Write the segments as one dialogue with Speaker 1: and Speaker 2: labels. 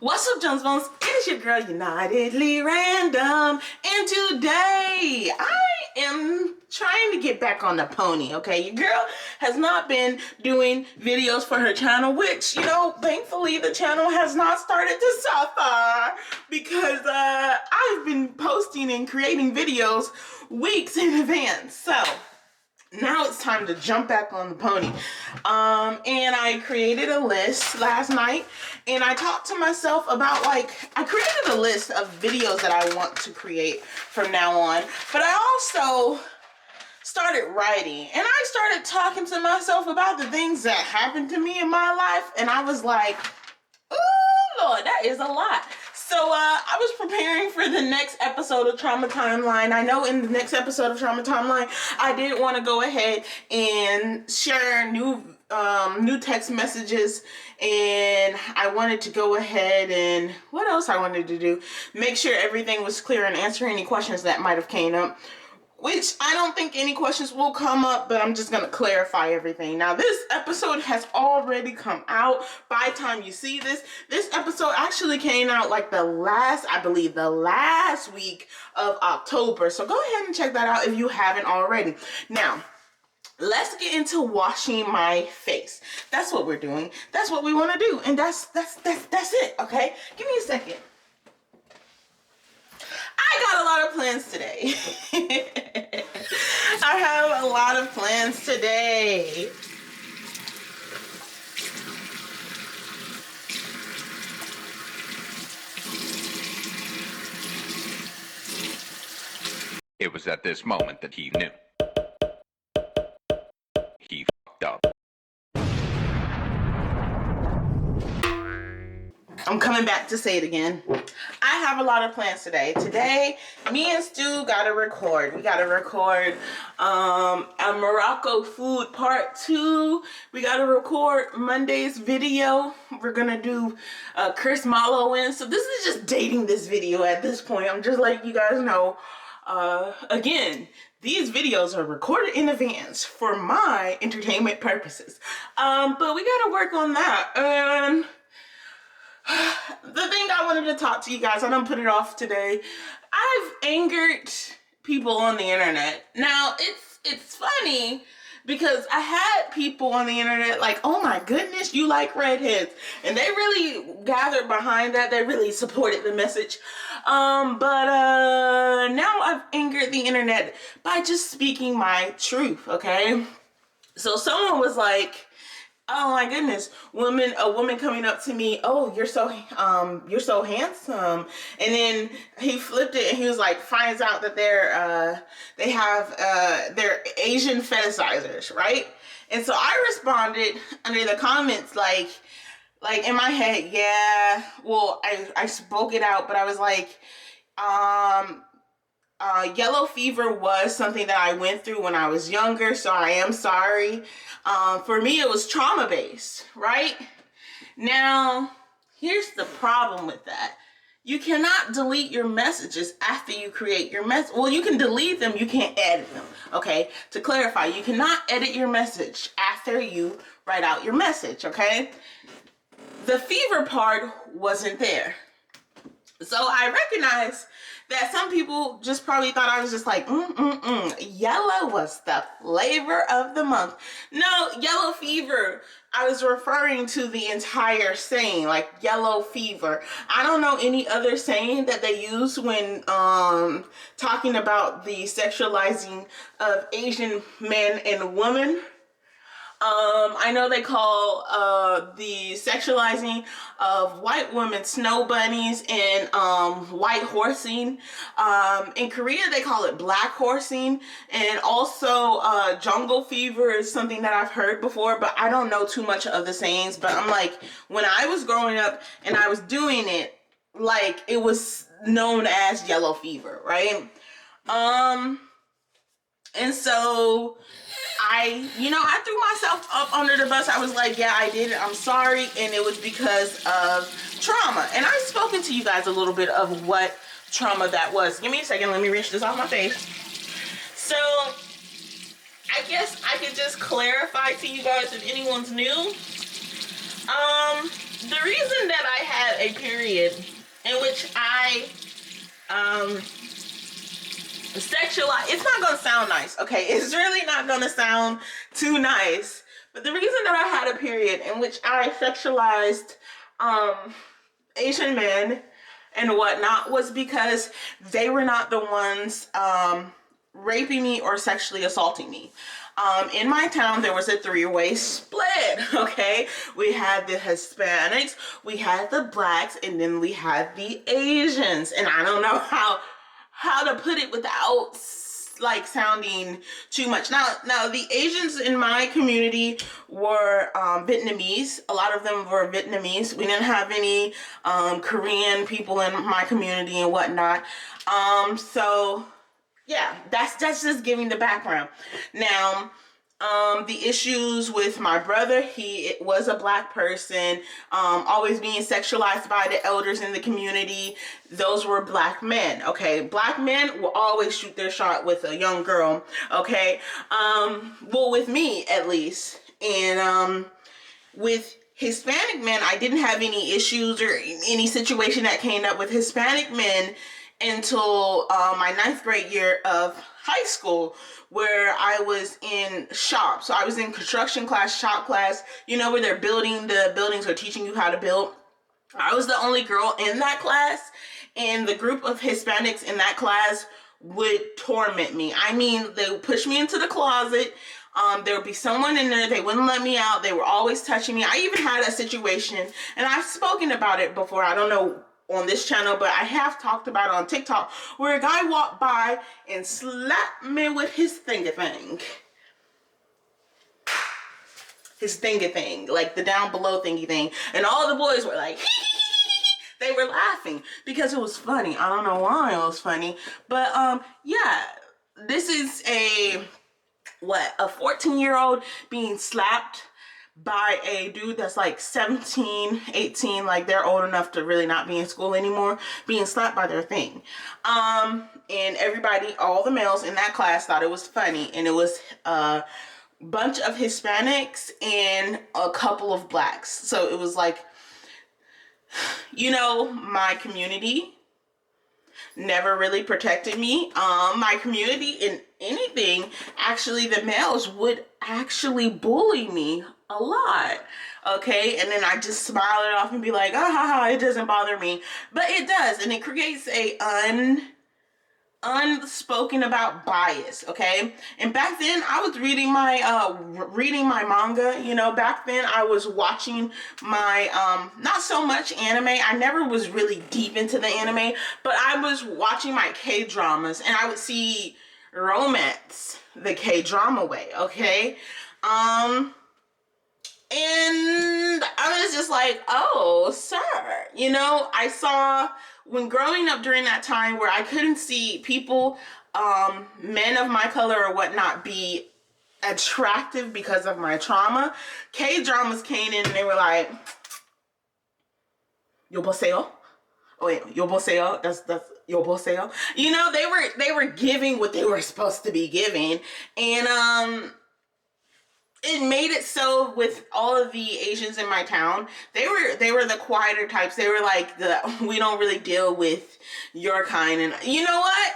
Speaker 1: What's up, Jones Bones? It's your girl, Unitedly Random, and today I am trying to get back on the pony, okay? Your girl has not been doing videos for her channel, which, you know, thankfully the channel has not started to suffer because I've been posting and creating videos weeks in advance, so now it's time to jump back on the pony. And I created a list last night, and I talked to myself about, like, I created a list of videos that I want to create from now on, but I also started writing, and I started talking to myself about the things that happened to me in my life, and I was like, oh Lord, that is a lot. So I was preparing for the next episode of Trauma Timeline. I know in the next episode of Trauma Timeline, I did want to go ahead and share new text messages, and I wanted to go ahead and what else I wanted to do? Make sure everything was clear and answer any questions that might have came up. Which I don't think any questions will come up, but I'm just going to clarify everything. Now, this episode has already come out. By the time you see this, this episode actually came out like I believe the last week of October. So go ahead and check that out if you haven't already. Now, let's get into washing my face. That's what we're doing. That's what we want to do. And that's it, okay? Give me a second. I got a lot of plans today. I have a lot of plans today.
Speaker 2: It was at this moment that he knew. He fucked up.
Speaker 1: I'm coming back to say it again. I have a lot of plans today. Today, me and Stu gotta record. We gotta record a Morocco food part 2. We gotta record Monday's video. We're gonna do Chris Malo in. So this is just dating this video at this point. I'm just letting you guys know. Again, these videos are recorded in advance for my entertainment purposes. But we gotta work on that. And the thing I wanted to talk to you guys, I don't put it off today. I've angered people on the internet. Now, it's funny because I had people on the internet like, oh my goodness, you like redheads. And they really gathered behind that. They really supported the message. But now I've angered the internet by just speaking my truth, okay? So someone was like, oh my goodness, a woman coming up to me, oh, you're so handsome. And then he flipped it and he was like, finds out that they're Asian fetishizers, right? And so I responded under the comments like in my head, yeah, well, I spoke it out, but I was like, yellow fever was something that I went through when I was younger, so I am sorry. For me, it was trauma-based, right? Now, here's the problem with that. You cannot delete your messages after you create your message. Well, you can delete them, you can't edit them, okay? To clarify, you cannot edit your message after you write out your message, okay? The fever part wasn't there. So I recognize that some people just probably thought I was just like, yellow was the flavor of the month. No, yellow fever, I was referring to the entire saying, like yellow fever. I don't know any other saying that they use when talking about the sexualizing of Asian men and women. I know they call the sexualizing of white women snow bunnies and white horsing. In Korea, they call it black horsing. And also jungle fever is something that I've heard before, but I don't know too much of the sayings. But I'm like, when I was growing up and I was doing it, like it was known as yellow fever, right? And so I threw myself up under the bus. I was like, yeah, I did it. I'm sorry. And it was because of trauma. And I've spoken to you guys a little bit of what trauma that was. Give me a second. Let me rinse this off my face. So I guess I could just clarify to you guys if anyone's new. the reason that I had a period in which I sexualize, it's not gonna sound nice, okay? It's really not gonna sound too nice. But the reason that I had a period in which I sexualized Asian men and whatnot was because they were not the ones raping me or sexually assaulting me. In my town, there was a three-way split, okay? We had the Hispanics, we had the blacks, and then we had the Asians. And I don't know how to put it without like sounding too much. Now the Asians in my community were Vietnamese. A lot of them were Vietnamese. We didn't have any Korean people in my community and whatnot. So yeah, that's just giving the background. Now, the issues with my brother, he was a black person, always being sexualized by the elders in the community. Those were black men, okay? Black men will always shoot their shot with a young girl, okay? Well, with me, at least. And with Hispanic men, I didn't have any issues or any situation that came up with Hispanic men until my 9th grade year of high school, where I was in shop. So I was in construction class, shop class, you know, where they're building the buildings or teaching you how to build. I was the only girl in that class, and the group of Hispanics in that class would torment me. I mean, they would push me into the closet. There would be someone in there, they wouldn't let me out. They were always touching me. I even had a situation, and I've spoken about it before, I don't know on this channel, but I have talked about it on TikTok, where a guy walked by and slapped me with his thingy-thing. His thingy-thing, like the down below thingy-thing. And all the boys were like, they were laughing because it was funny. I don't know why it was funny, but yeah, this is a 14-year-old being slapped by a dude that's like 17, 18, like they're old enough to really not be in school anymore, being slapped by their thing. And everybody, all the males in that class thought it was funny, and it was a bunch of Hispanics and a couple of blacks. So it was like, you know, my community never really protected me. My community in anything, actually the males would actually bully me a lot, okay? And then I just smile it off and be like, ah, ha, ha, it doesn't bother me. But it does, and it creates a unspoken about bias, okay? And back then I was reading my manga, you know. Back then I was watching my not so much anime. I never was really deep into the anime, but I was watching my K-dramas, and I would see romance the K-drama way, okay? And I was just like, oh, sir, you know, I saw when growing up during that time where I couldn't see people, men of my color or whatnot, be attractive because of my trauma. K-dramas came in and they were like, Yoboseo. Oh wait, Yoboseo. That's Yoboseo. You know, they were giving what they were supposed to be giving, and it made it so with all of the Asians in my town, they were the quieter types. They were like we don't really deal with your kind. And you know what?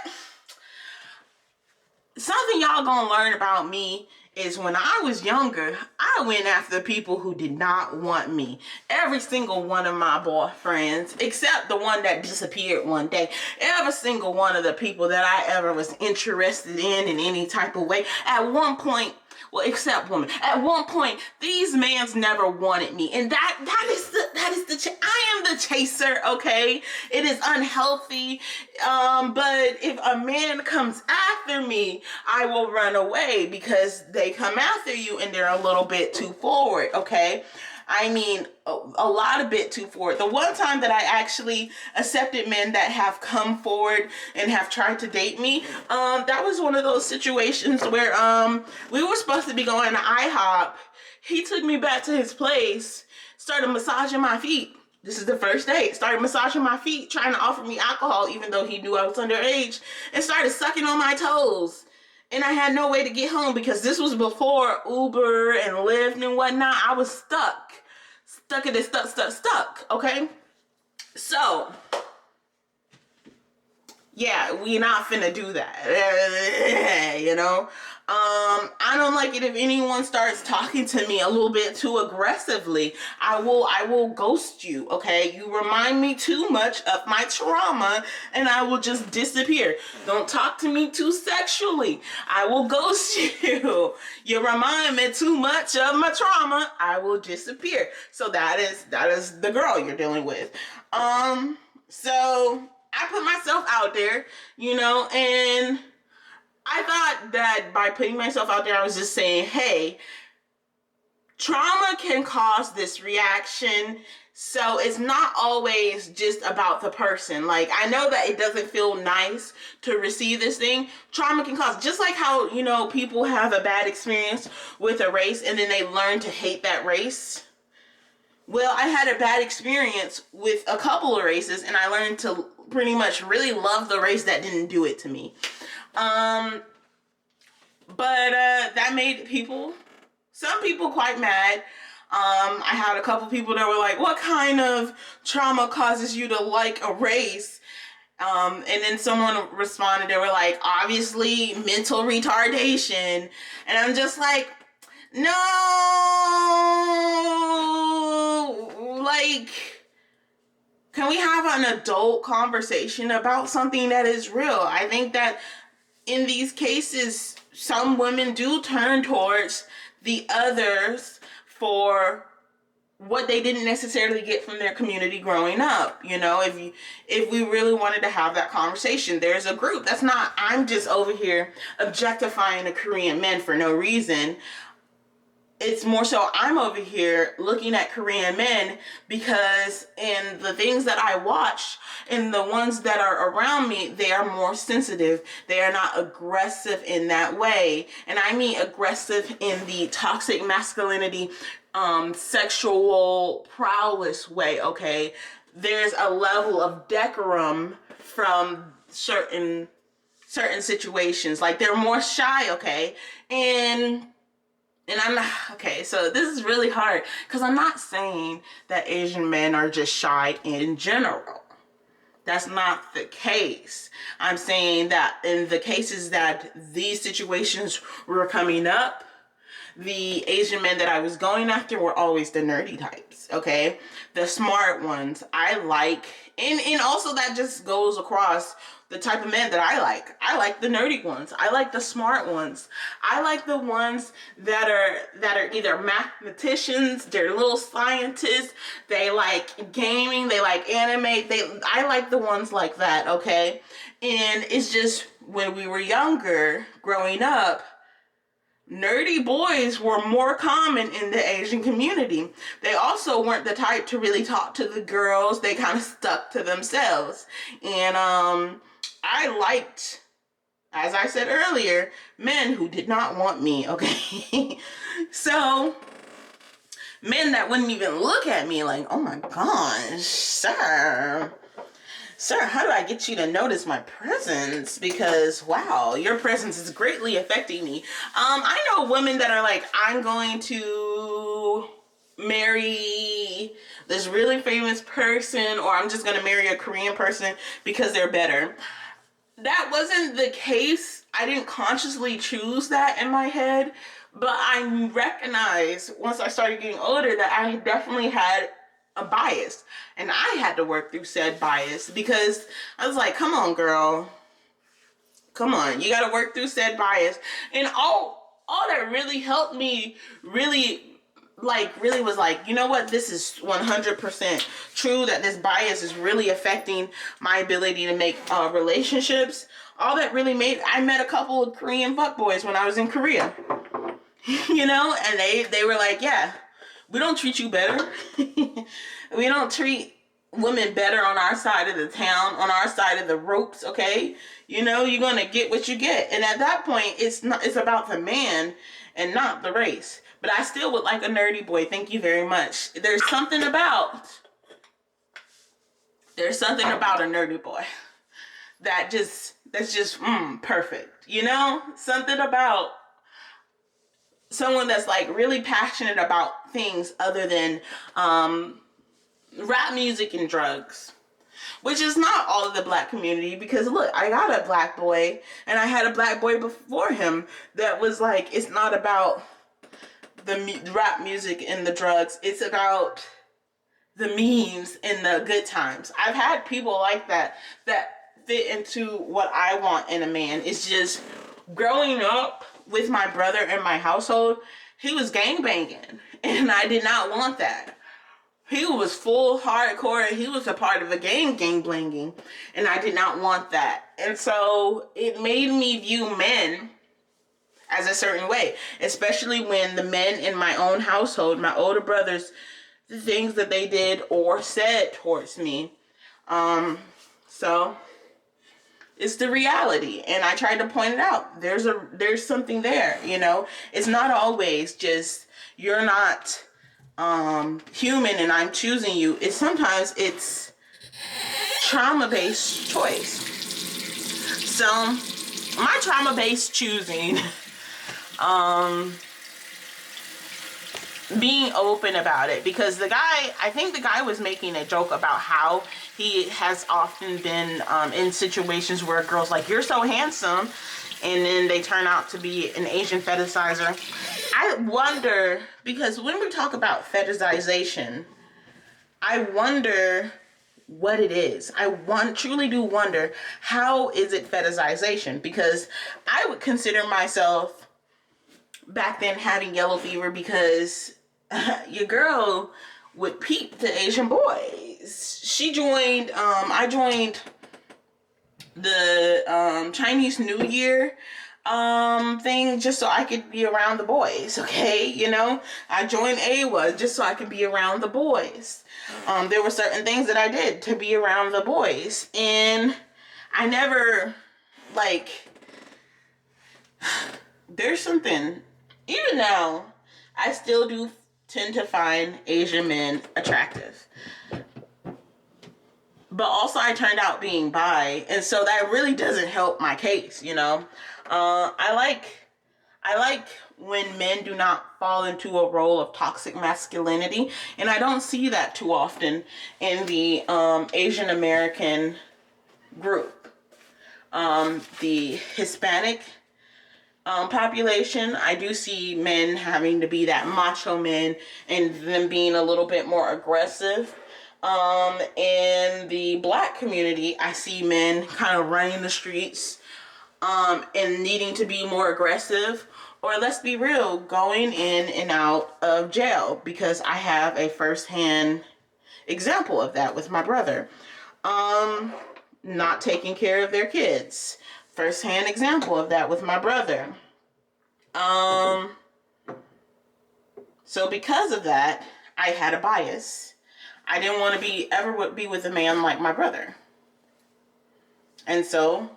Speaker 1: Something y'all gonna learn about me is when I was younger, I went after people who did not want me. Every single one of my boyfriends, except the one that disappeared one day, every single one of the people that I ever was interested in any type of way, at one point, well, except women, at one point, these mans never wanted me. And that is I am the chaser, okay? It is unhealthy. But if a man comes after me, I will run away because they come after you and they're a little bit too forward, okay? I mean, a lot of bit too forward. The one time that I actually accepted men that have come forward and have tried to date me, that was one of those situations where we were supposed to be going to IHOP. He took me back to his place, started massaging my feet. This is the first date. Started massaging my feet, trying to offer me alcohol, even though he knew I was underage, and started sucking on my toes. And I had no way to get home because this was before Uber and Lyft and whatnot. I was stuck. stuck, okay? So, yeah, we not finna do that, you know? I don't like it if anyone starts talking to me a little bit too aggressively. I will ghost you, okay? You remind me too much of my trauma and I will just disappear. Don't talk to me too sexually. I will ghost you. You remind me too much of my trauma, I will disappear. So that is the girl you're dealing with. So I put myself out there, you know, and I thought that by putting myself out there, I was just saying, hey, trauma can cause this reaction. So it's not always just about the person. Like, I know that it doesn't feel nice to receive this thing. Trauma can cause, just like how, you know, people have a bad experience with a race and then they learn to hate that race. Well, I had a bad experience with a couple of races and I learned to pretty much really love the race that didn't do it to me. But that made some people quite mad. I had a couple people that were like, what kind of trauma causes you to like a race? And then someone responded, they were like, obviously mental retardation. And I'm just like, no, like, can we have an adult conversation about something that is real? I think that in these cases, some women do turn towards the others for what they didn't necessarily get from their community growing up. You know, if we really wanted to have that conversation, there's a group. That's not, I'm just over here objectifying the Korean men for no reason. It's more so I'm over here looking at Korean men because in the things that I watch and the ones that are around me, they are more sensitive. They are not aggressive in that way. And I mean aggressive in the toxic masculinity, sexual prowess way, okay? There's a level of decorum from certain situations. Like, they're more shy, okay? And I'm not, okay, so this is really hard because I'm not saying that Asian men are just shy in general. That's not the case. I'm saying that in the cases that these situations were coming up, the Asian men that I was going after were always the nerdy types, okay? The smart ones. I like, and also that just goes across the type of men that I like. I like the nerdy ones. I like the smart ones. I like the ones that are either mathematicians, they're little scientists, they like gaming, they like anime, I like the ones like that, okay? And it's just when we were younger, growing up, nerdy boys were more common in the Asian community. They also weren't the type to really talk to the girls. They kind of stuck to themselves. And I liked, as I said earlier, men who did not want me, okay? So, men that wouldn't even look at me like, oh my gosh, sir, how do I get you to notice my presence? Because, wow, your presence is greatly affecting me. I know women that are like, I'm going to marry this really famous person, or I'm just going to marry a Korean person because they're better. That wasn't the case. I didn't consciously choose that in my head, but I recognized once I started getting older that I definitely had a bias, and I had to work through said bias because I was like, come on, girl, come on, you got to work through said bias. And all that really helped me really was like, you know what, this is 100% true, that this bias is really affecting my ability to make relationships. All that really made, I met a couple of Korean fuckboys when I was in Korea, you know, and they were like, yeah, we don't treat you better. We don't treat women better on our side of the town, on our side of the ropes, okay? You know, you're going to get what you get. And at that point, it's about the man and not the race. But I still would like a nerdy boy. Thank you very much. There's something about a nerdy boy that's just perfect. You know, something about someone that's like really passionate about things other than rap music and drugs. Which is not all of the black community, because look, I got a black boy, and I had a black boy before him that was like, it's not about the rap music and the drugs, it's about the memes and the good times. I've had people like that fit into what I want in a man. It's just growing up with my brother in my household, he was gangbanging, and I did not want that. He was full hardcore. He was a part of a gang blanging, and I did not want that. And so it made me view men as a certain way, especially when the men in my own household, my older brothers, the things that they did or said towards me. So it's the reality, and I tried to point it out. There's something there, you know. It's not always just you're not human and I'm choosing you. Sometimes it's trauma-based choice. So my trauma-based choosing, being open about it, because I think the guy was making a joke about how he has often been in situations where a girl's like, you're so handsome, and then they turn out to be an Asian fetishizer. I wonder, because when we talk about fetishization, I wonder what it is. I truly do wonder, how is it fetishization? Because I would consider myself back then having yellow fever because your girl would peep the Asian boys. I joined the Chinese New Year thing just so I could be around the boys, okay? You know, I joined AWA just so I could be around the boys. There were certain things that I did to be around the boys, and I never, like, there's something, even now, I still do tend to find Asian men attractive. But also I turned out being bi, and so that really doesn't help my case, you know? I like when men do not fall into a role of toxic masculinity, and I don't see that too often in the Asian American group. The Hispanic population, I do see men having to be that macho men and them being a little bit more aggressive. In the black community, I see men kind of running the streets and needing to be more aggressive, or let's be real, going in and out of jail, because I have a first-hand example of that with my brother. Not taking care of their kids. First-hand example of that with my brother. So because of that, I had a bias. I didn't want to ever be with a man like my brother. And so,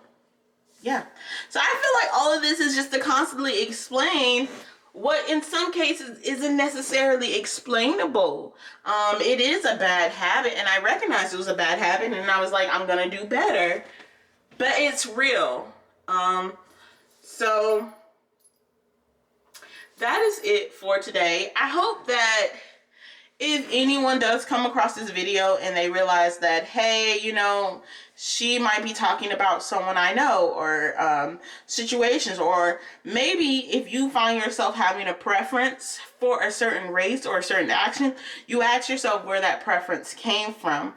Speaker 1: yeah. So I feel like all of this is just to constantly explain what in some cases isn't necessarily explainable. It is a bad habit, and I recognized it was a bad habit, and I was like, I'm gonna do better. But it's real. So that is it for today. I hope that if anyone does come across this video and they realize that, hey, you know, she might be talking about someone I know, or situations, or maybe if you find yourself having a preference for a certain race or a certain action, you ask yourself where that preference came from.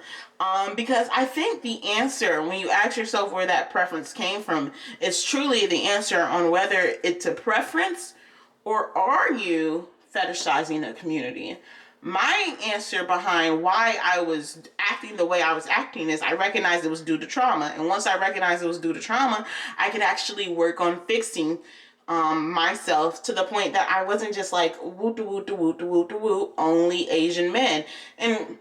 Speaker 1: Because I think the answer, when you ask yourself where that preference came from, is truly the answer on whether it's a preference or are you fetishizing a community. My answer behind why I was acting the way I was acting is I recognized it was due to trauma. And once I recognized it was due to trauma, I could actually work on fixing myself to the point that I wasn't just like, woo, only Asian men. And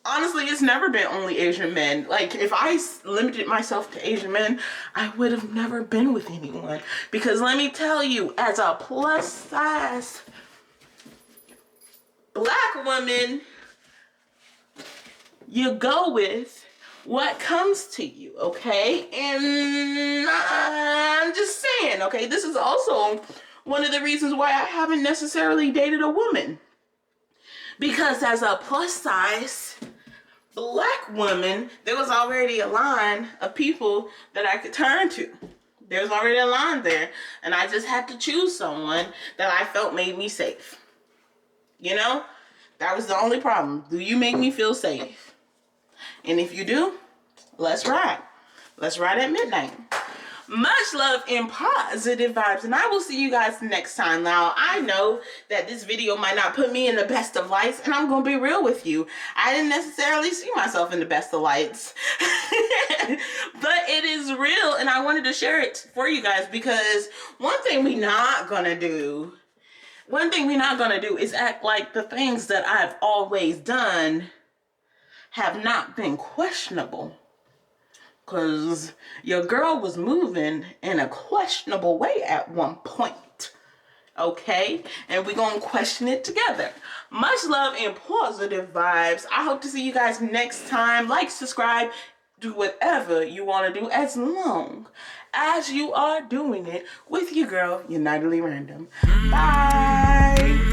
Speaker 1: honestly, it's never been only Asian men. Like, if I limited myself to Asian men, I would have never been with anyone. Because let me tell you, as a plus size black woman, you go with what comes to you, okay? And I'm just saying, okay, this is also one of the reasons why I haven't necessarily dated a woman. Because as a plus size Black woman, there was already a line of people that I could turn to. There was already a line there. And I just had to choose someone that I felt made me safe. You know? That was the only problem. Do you make me feel safe? And if you do, let's ride. Let's ride at midnight. Much love and positive vibes, and I will see you guys next time. Now, I know that this video might not put me in the best of lights, and I'm going to be real with you. I didn't necessarily see myself in the best of lights, but it is real, and I wanted to share it for you guys, because one thing we're not going to do is act like the things that I've always done have not been questionable. Because your girl was moving in a questionable way at one point. Okay? And we're going to question it together. Much love and positive vibes. I hope to see you guys next time. Like, subscribe, do whatever you want to do as long as you are doing it with your girl, Unitedly Random. Bye!